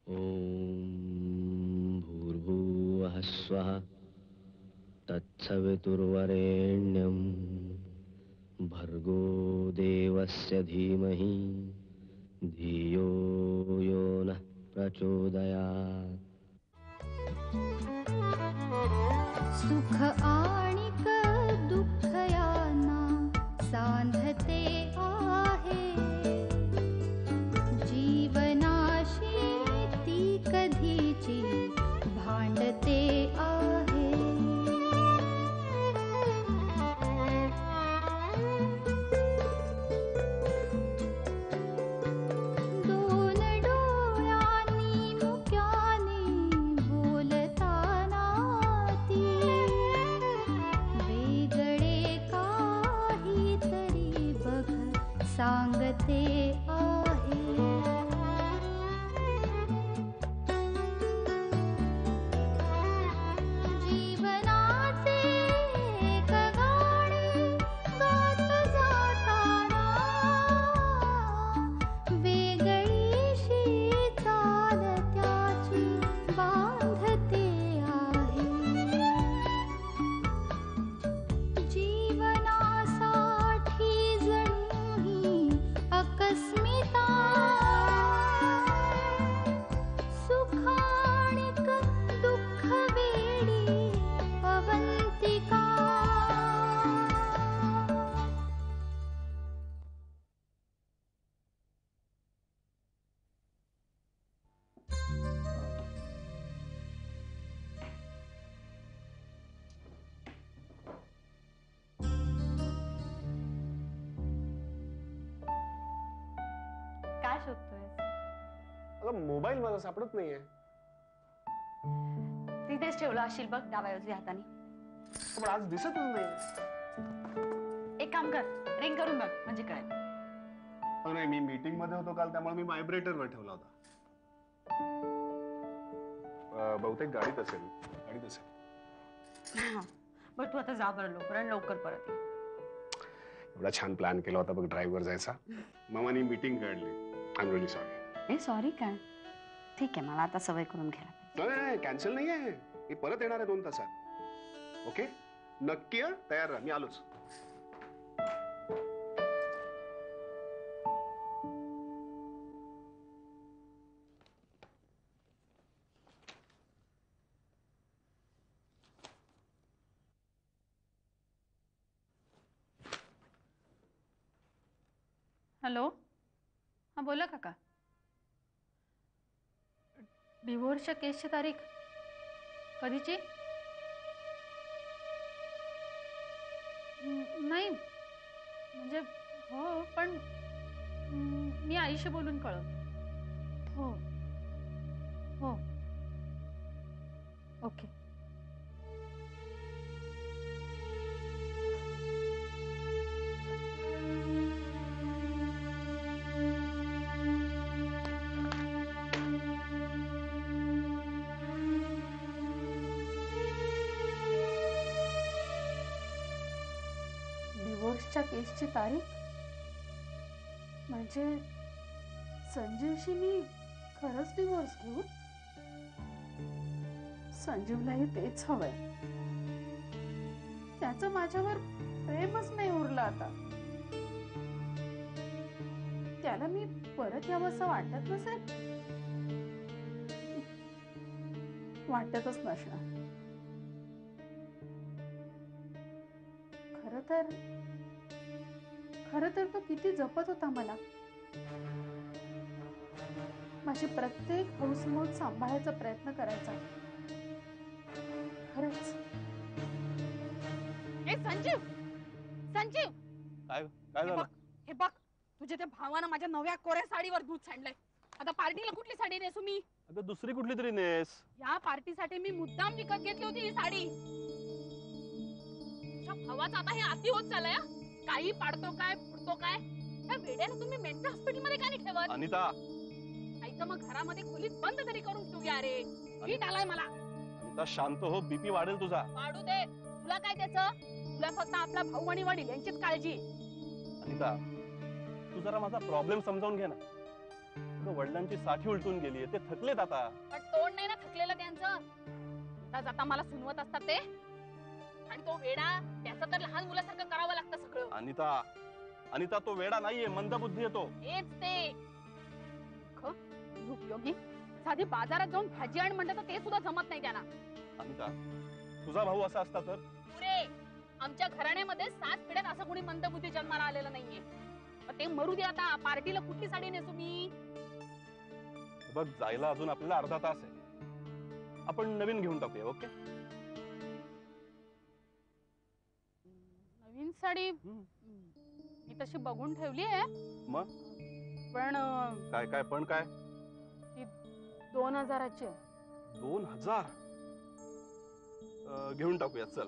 ओम भूर्भुवः स्वः तत्सवितुर्वरेण्यं भर्गो देवस्य धीमहि धियो यो नः प्रचोदयात्. सुख आणिक दुःख यांना सांधते आहे. जीवनाशी ती कधीची भांडते आहे. दोन डोळ्यांनी मुक्याने बोलताना ती वेगळे काहीतरी बघ सांगते आहे. जीवनाचे एक गाणे गात जाताना वेगळीशी चाल त्याची बांधते आहे. जीवनासाठी जणू ही अकस्मिता सुखाणिक दुःख वेडी अवंतिका. काय शोधतोयस? अगं मोबाईल माझा सापडत नाहीये. तिथेच ठेवला असेल बघ डाव्या उजव्या हाताने. पण आज दिसतच नाही. एक काम कर, रिंग करून बघ म्हणजे कळेल. पण नाही, मी मीटिंग मध्ये होतो काल, त्यामुळे मी व्हायब्रेटरवर ठेवला होता. बहुतेक गाडीत असेल. हा, बरं तू आता जा बरं लवकर आणि लवकर परत ये. एवढा छान प्लॅन केला होता बघ ड्राईव्हवर जायचा. मामानी मीटिंग काढली. I am really sorry. A sorry काय? ठीक आहे, मला आता सवय करून घ्यायला पाहिजे. नाही कॅन्सल नाहीये, मी परत येणार आहे 2 तासात. ओके नक्की तयार राहा, मी आलोच. हॅलो, हां बोला काका. डिव्होर्सच्या केसची तारीख कधीची? नाही म्हणजे हो, पण मी आईशी बोलून कळवते. हो हो ओके. डिव्होर्सच्या केसची तारीख म्हणजे संजीवशी मी खरंच डिव्होर्स घेऊ? संजीवलाही तेच हवंय. त्याचं माझ्यावर प्रेमच नाही उरलं आता. त्याला मी परत यावं असं वाटत नसेल? वाटतच नसणार. खरं तर तो किती जपत होता मला. माझी प्रत्येक हौसमौज सांभाळायचा प्रयत्न करायचा. खरंच. ए संजीव, संजीव काय झालं? हे बघ, तुझ्या त्या भावानं माझ्या नव्या कोऱ्या साडीवर दूध सांडलंय. आता पार्टीला कुठली साडी नेसू मी? अगं दुसरी कुठली तरी नेस. या पार्टीसाठी मी मुद्दाम विकत घेतली होती ही साडी. तुझ्या भावाचा आता हे अति होत चाललंय. काही पाडतो काय फुटतो काय. त्या वेड्याला तुम्ही मेंटल हॉस्पिटलमध्ये का नाही ठेवत? अनिता, नाही तर मग घरामध्ये खोलीत बंद तरी करून ठेवूया. रे हीट आलाय मला. अनिता शांत हो, बीपी वाढेल तुझा. वाढू दे, तुला काय त्याचं? तुला फक्त आपला भाऊ आणि वडील यांचीच काळजी. अनिता, तू जरा माझा प्रॉब्लेम समजावून घे ना. वडिलांची साठी उलटून गेली ते थकलेत आता. पण तोंड नाही ना थकलेलं त्यांचं. जाता जाता मला सुनवत असतात ते. आणि तो वेडा त्याचं तर लहान मुलासारखं करावं लागतं सगळं. अनिता तो वेडा नाहीये, मंदबुद्धी येतो. हेच ते उपयोगी. साधी बाजारात जाऊन भाजी आण म्हणतात ते सुद्धा जमत नाही त्यांना. अनिता, तुझा भाऊ असा असता तर? पुरे आमच्या घराण्यामध्ये 7 पिढ्यात असं कोणी मंदबुद्धी जन्माला आलेलं नाहीये. मग ते मरू दे आता. पार्टीला कुठली साडी नेसू मी? बघ, जायला अजून आपल्याला अर्धा तास आहे. आपण नवीन घेऊन टाकूया. ओके? नवीन साडी मी तशी बघून ठेवली आहे. मग पण काय पण काय? ती 2000ची आहे. 2000? घेऊन टाकूया, चल.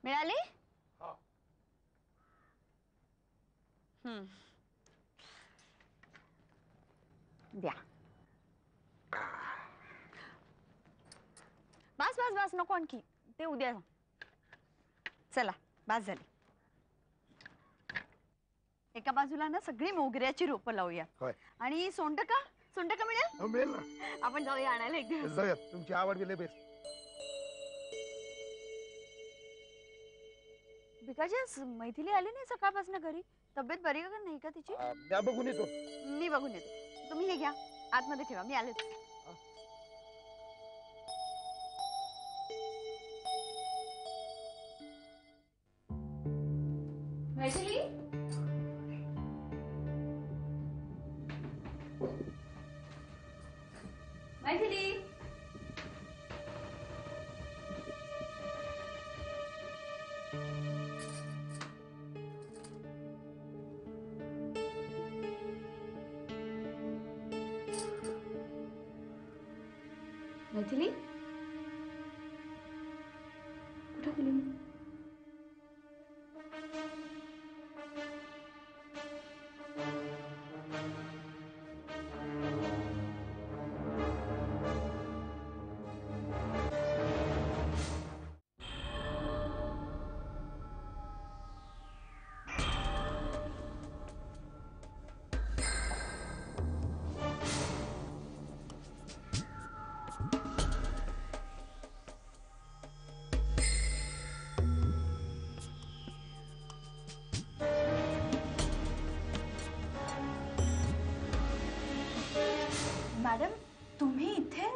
मिळाली? द्या. बस बस बस, नको आणखी. ते उद्या. चला, बस झाली. एका बाजूला ना सगळी मोगऱ्याची रोपं लावूया. आणि सोंडका मिळेल? मिळेल ना. आपण जाऊया आणायला एक दिवस. जाऊयात. तुमची आवड गेले बेस्ट. भिकाजी, मैथिली आली नाही सकाळपासून घरी. तब्येत बरी का नाही का तिची? त्या बघून येतो. मी बघून येते. तुम्ही हे घ्या, आतमध्ये ठेवा, मी आलेच. मैथिली, मैथिली. मैथिली कुठे गेली? मॅडम, तुम्ही इथे?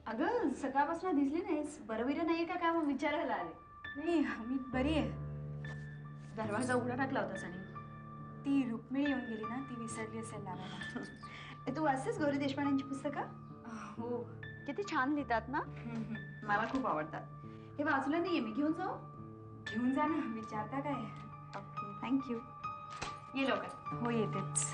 अगं, सकाळपासून दिसली नाहीस. बरं नाहीये का मग विचारायला आले. नाही, मी बरी आहे. दरवाजा उघडा टाकला होता सनी. ती रुक्मिणी येऊन गेली ना, ती विसरली असेल लावायला. तू वाचतेस गौरी देशपांडेंची पुस्तकं? हो. किती छान लिहितात ना. मला खूप आवडतात. हे वाचलं नाहीये मी, घेऊन जाऊ? घेऊन जा ना. विचारता काय? Okay, thank you. ये लवकर. हो, येतेच.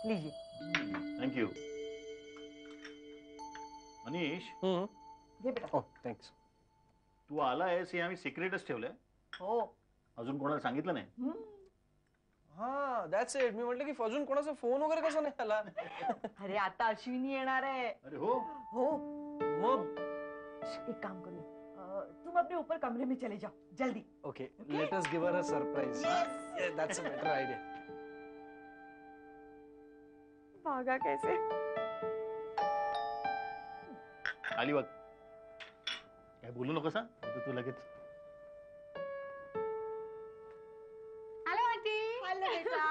लीजिए. Thank you. मनीष, घे बेटा. थँक्स. तू आलायस हे आम्ही सिक्रेटच ठेवलंय. हो. अजून कोणाला सांगितलं नाही. हा, दॅट्स इट. मी म्हटलं की अजून कोणाचा फोन वगैरे कसा नाही आला. अरे आता अश्विनी येणार है. अरे हो. हो. मग एक काम करिए, तुम अपने ऊपर कमरे में चले जाओ जल्दी. Okay, let us give her a surprise. That's a better idea. भागा कैसे? आली बघ. काय बोलू नकोस हा. तू लगेच. Hello aunty. हेलो बेटा.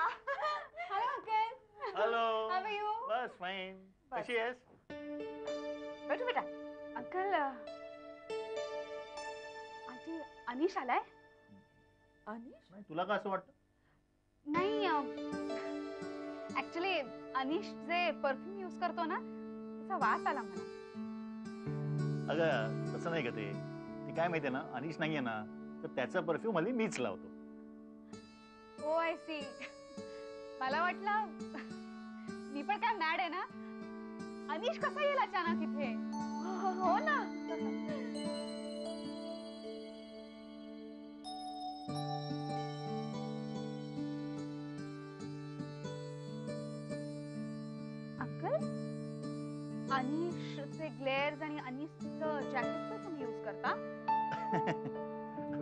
Hello uncle. Hello. How are you? बस फाईन. कशी आहेस? बैठो बेटा. अंकल आंटी अनिश आलाय. अनिश नाही, तुला का असं वाटतं? नाही ऍक्च्युली अनिश जे परफ्यूम यूज करतो ना त्याचा वास आला मला. अगं तसं नाही का ते काय माहितीये ना, अनिश नाहीये ना, तर त्याचा परफ्यूम हल्ली मीच लावतो. ओ आय सी. मला वाटलं मी पण काय मॅड आहे ना. अनिश कसा येईल अचानक इथे. हो ना. अंकल अनिशचे ग्लेअर्स आणि अनिशचं जॅकेट तुम्ही यूज करता.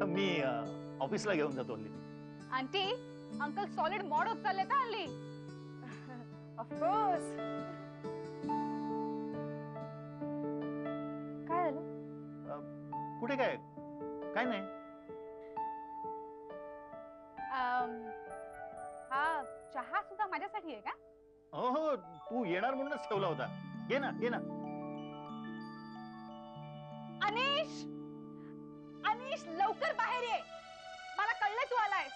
मी ऑफिसला घेऊन जातो हल्ली. आंटी अंकल सॉलिड मॉड होत चालले का हल्ली. ऑफकोर्स. काय झालं. कुठे काय काय नाही. हा चहा सुद्धा माझ्यासाठी आहे का. हो हो, तू येणार म्हणूनच ठेवला होता. घे ना घे ना. अनिश अनिश लवकर बाहेर ये. मला कळलं तू आलाय.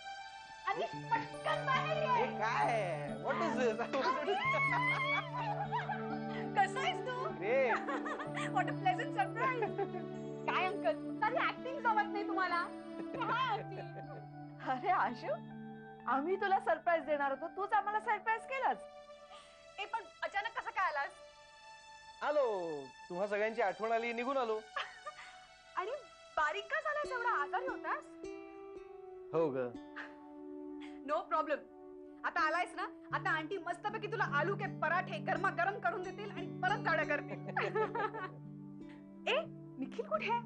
अनिश पटकन बाहेर ये. काय व्हॉट इज दिस. कसा आहेस तू. What a pleasant surprise. काय अंकल सारी ऍक्टिंग जमत नाही तुम्हाला. काय acting? अरे आशू, आम्ही तुला सरप्राईज देणार होतो, तूच आम्हाला सरप्राईज केलास. ए पण अचानक कसं काय आलास. आलो, तुम्हा सगळ्यांची आठवण आली, निघून आलो. आणि बारीक का झालास. एवढा आजारी होतास. हो ग. No problem. आता आलायस ना, आता आंटी मस्तपैकी तुला आलू के पराठे गरमा गरम करून देतील आणि परत गाड्या करतील. ए निखिल कुठे आहे.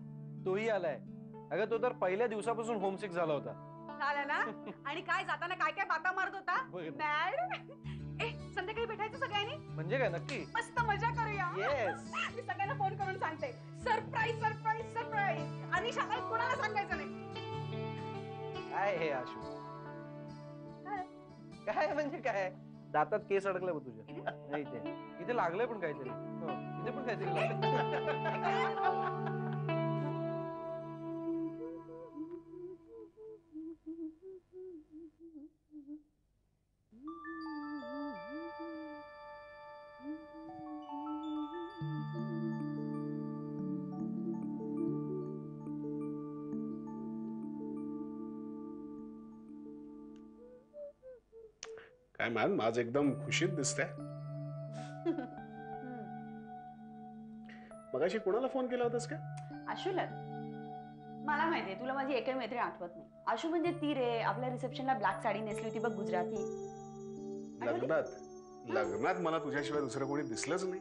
तोही आलाय. अगं तो तर पहिल्या दिवसापासून होमसिक झाला होता. झालं ना. आणि काय जाताना काय काय बाता मारत होता. बघ. मॅड. ए संध्याकाळी भेटायचं सगळ्यांनी. म्हणजे काय नक्की. मस्त मजा करूया. येस. मी सगळ्यांना फोन करून सांगते. Surprise surprise surprise. आणि शाळेत कोणाला सांगायचं नाही. काय हे आशू. काय म्हणजे काय. दातात केस अडकले बघ तुझ्या. नाही इथे लागलंय पण काहीतरी. इथे पण काहीतरी लागलंय. काय मॅम आज एकदम खुशीत दिसते. मगाशी कोणाला फोन केला होतास का. आशूला. मला माहितीये तुला माझी एकही मैत्रीण आठवत नाही. आशू म्हणजे ती रे आपल्या रिसेप्शनला ब्लॅक साडी नेसली होती बघ गुजराती. लग्नात मला तुझ्याशिवाय दुसरं कोणी दिसलंच नाही.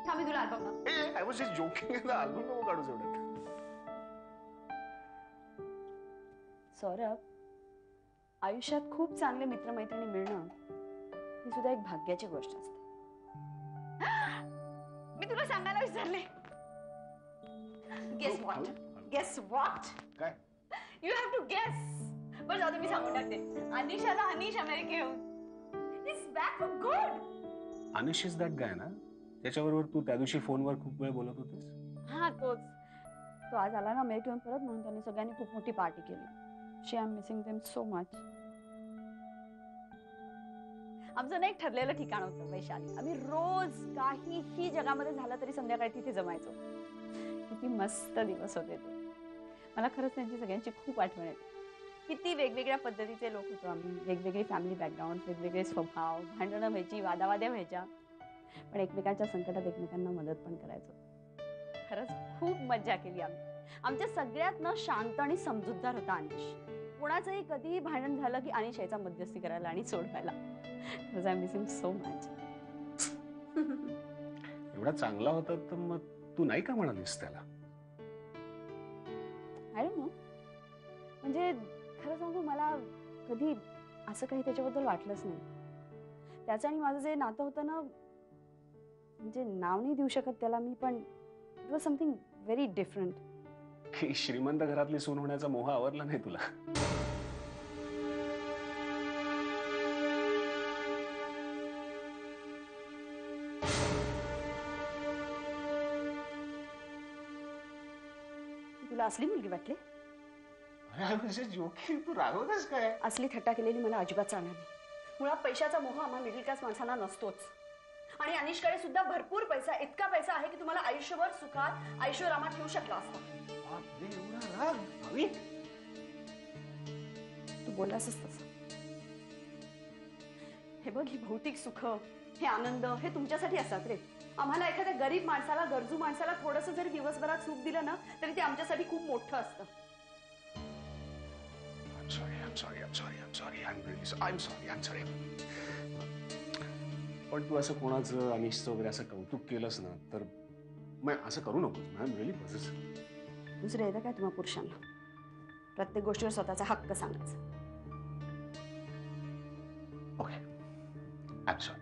थांबी तुला album. I was just joking. Album नको काढूच एवढ्यात. सौरभ आयुष्यात खूप चांगले मित्रमैत्रिणी मिळणं ही सुद्धा एक भाग्याची गोष्ट असते. मी तुला सांगायला विसरले. Guess what. Guess what. काय. You have to guess. बरं जाऊ दे मी सांगून टाकते. अनिशाला अनिश अमेरिकेहून. Is back for good. Anish is that guy ना, त्याच्याबरोबर तू त्या दिवशी फोनवर खूप वेळ बोलत होतीस. हा तोच. तो आज आला ना अमेरिकेहून परत, म्हणून त्यांनी सगळ्यांनी खूप मोठी पार्टी केली. She I am missing them so much. आमचं ना एक ठरलेलं ठिकाण होतं वैशाली. आम्ही रोज काहीही जगामध्ये झालं तरी संध्याकाळी तिथे जमायचो. किती मस्त दिवस होते ते. मला खरंच त्यांची सगळ्यांची खूप आठवण येते. किती वेगवेगळ्या पद्धतीचे लोक होतो आम्ही. वेगवेगळे फॅमिली बॅकग्राऊंड, वेगवेगळे स्वभाव, भांडणं व्हायची, वादावाद्या व्हायच्या, पण एकमेकांच्या संकटात एकमेकांना मदत पण करायचो. खरंच खूप मज्जा केली आम्ही. आमच्या सगळ्यात न शांत आणि समजूतदार होता अनिश. कोणाचंही कधीही भांडण झालं की अनिश यायचा मध्यस्थी करायला आणि सोडवायला. I am missing so much. एवढा चांगला होता तर मग तू नाही का म्हणालीस त्याला. I don't know. म्हणजे खरं सांगू मला कधी असं काही त्याच्याबद्दल वाटलंच नाही. त्याचं आणि माझं जे नातं होतं ना, म्हणजे नाव नाही देऊ शकत त्याला मी, पण it was something very different. की श्रीमंत घरातली सून होण्याचा मोह आवरला नाही तुला. तुला असली मुलगी वाटली? तू रागवतेस काय? असली थट्टा केलेली मला अजिबात चालणार नाही. मुळात पैशाचा मोह आम्हा मिडल क्लास माणसांना नसतोच. आणि अनिशकडे सुद्धा भरपूर पैसा, इतका पैसा आहे की तुम्हाला आयुष्यभर सुखात ऐशोरामात ठेवू शकला असता. एवढा राग भावी? तू बोललासच तसं. हे बघ, ही भौतिक सुख, हे आनंद, हे तुमच्यासाठी असतात रे. आम्हाला एखाद्या गरीब माणसाला, गरजू माणसाला थोडंसं जरी दिवसभरात सुख दिलं ना तरी ते आमच्यासाठी खूप मोठं असतं. पण तू असं कोणाचं, अनिशचं वगैरे असं कौतुक केलंस ना तर मग असं करू नकोस. I am really positive. दुसरं येतं काय तुम्हा पुरुषांना? प्रत्येक गोष्टीवर स्वतःचा हक्क सांगायचा. ओके, अच्छा.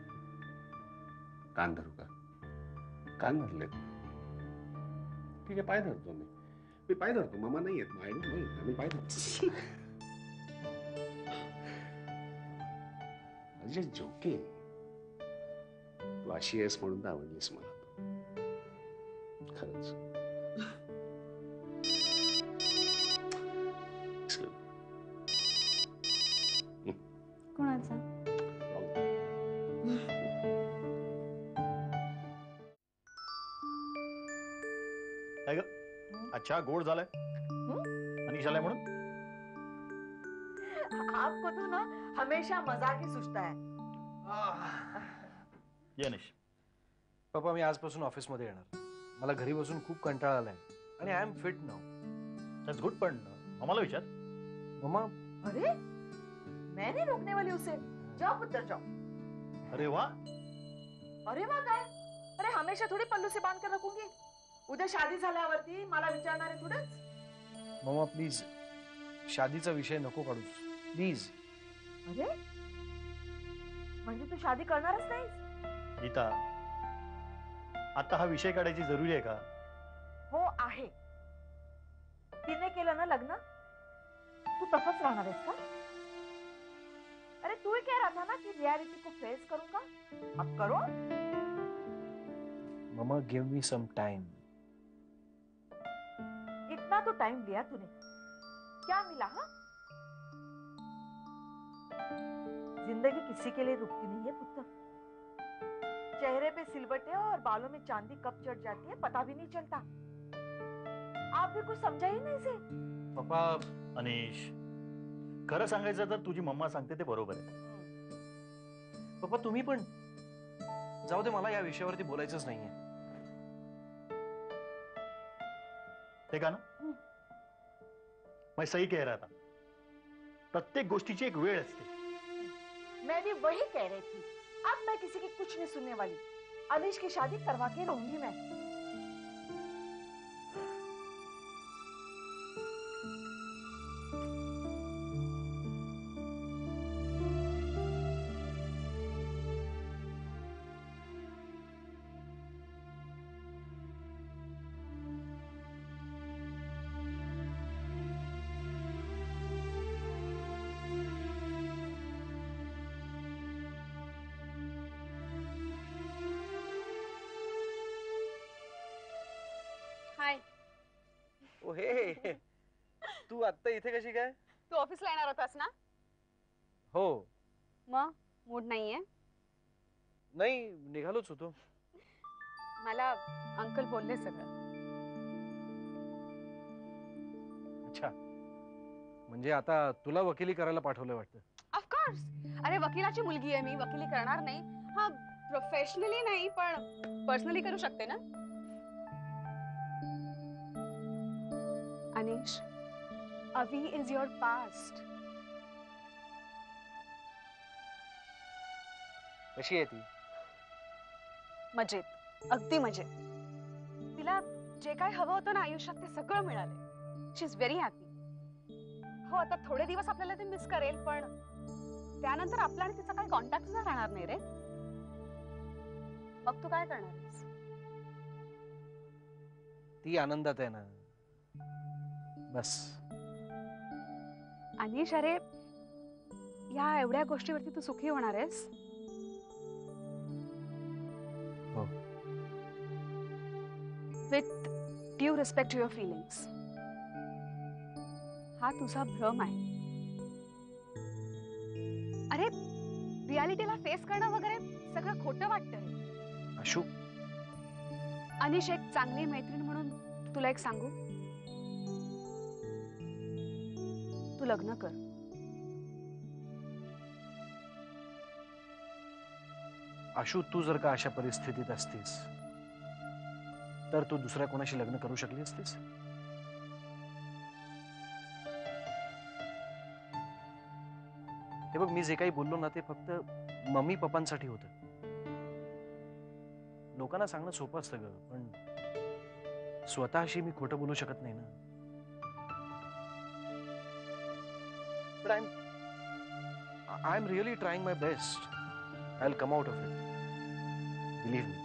कान धरू का? कान धरले? ठीक आहे, पाय धरतो मी पाय धरतो. मामा नाही येत. मी पाय धरतो. Just joking. तू अशी आहेस म्हणून तर आवडलीस मला. खरंच. कोणाचा? काय ग? अच्छा, गोड झालाय अनिश आलाय म्हणून? आपको तो ना हमेशा मजाक ही सुझता है. ये अनिश. पप्पा, मी आजपासून ऑफिसमध्ये येणार. मला घरी बसून खूप कंटाळा आलाय आणि I am fit now. That's good. पण आम्हाला विचार. मम्मा. अरे मैं नहीं रोकने वाली उसे. जाओ पुत्र जाओ. अरे वाह. अरे वाह काय? अरे हमेशा थोड़ी पल्लू से बांध कर रखूंगी. उद्या शादी झाल्यावरती मला विचारणार आहे थोडंच. मम्मा प्लीज, शादीचा विषय नको काढूस प्लीज. अरे म्हणजे तू शादी करणारच नाही? गीता, आता हा विषय काढायची जरुरी आहे का? हो आहे. तिने केलं ना लग्न, तू तसंच राहणार आहेस का? अरे तू ही कह रहा था ना कि रियलिटी को फेस करूंगा. अब करो. Mama give me some time. इतना तो टाइम लिया तूने, क्या मिला? हाँ, जिंदगी किसी के लिए रुकती नहीं है पुत्र. चेहरे पे सिलबटे और बालों में चांदी कब चढ़ जाती है पता भी नहीं चलता. आप भी कुछ समझा ही नहीं से. पप्पा. अनिश, खरं सांगायचं तर तुझी मम्मा सांगते ते बरोबर आहे. पप्पा तुम्ही पण जाऊ दे, मला या विषयावरती बोलायचंच नाहीये. ते का ना, मैं सही कह रहा था. प्रत्येक गोष्टीची एक वेळ असते. मैं भी वही कह रही थी. अब मैं किसी की कुछ नहीं सुनने वाली. अनिश की शादी करवा के रहूंगी मैं. हाय. ओ हे, तू आत्ता इथे कशी काय? तू ऑफिसला येणार होतास ना? हो. मग मूड नाहीये? नाही, निघालोच होतो. मला अंकल बोलले सगळं. अच्छा, म्हणजे आता तुला वकिली करायला पाठवलं वाटतं. ऑफकोर्स. अरे वकिलाची मुलगी आहे मी, वकिली करणार नाही. हा, प्रोफेशनली नाही पण पर्सनली करू शकते ना. अनिश, अवी इज योर पास्ट. कशी आहे ती? मजेत, अगदी मजेत. तिला जे काय हवं होतं ना आयुष्यात ते सगळं मिळालंय. शी इज व्हेरी हॅपी. हो, आता थोडे दिवस आपल्याला ते मिस करेल पण त्यानंतर आपला आणि तिचा काही कॉन्टॅक्ट सुद्धा राहणार नाही रे. मग तू काय करणार आहेस? ती आनंदात आहे ना, बस. अनिश, अरे या एवढ्या गोष्टीवरती तू सुखी होणार आहेस? हो. With due respect to your feelings. हा तुझा भ्रम आहे. अरे रियालिटीला फेस करणं वगैरे सगळं खोटं वाटतंय. आशू, अनिश, एक चांगली मैत्रीण म्हणून तुला एक सांगू, तू लग्न कर. आशू, तू जर का अशा परिस्थितीत असतीस तर तू दुसऱ्या कोणाशी लग्न करू शकली असतीस? हे बघ, मी जे काही बोललो ना ते फक्त मम्मी पप्पांसाठी होतं. लोकांना सांगणं सोपं असतं ग, पण स्वतःशी मी खोटं बोलू शकत नाही ना. But I'm really trying my best. I'll come out of it. Believe me.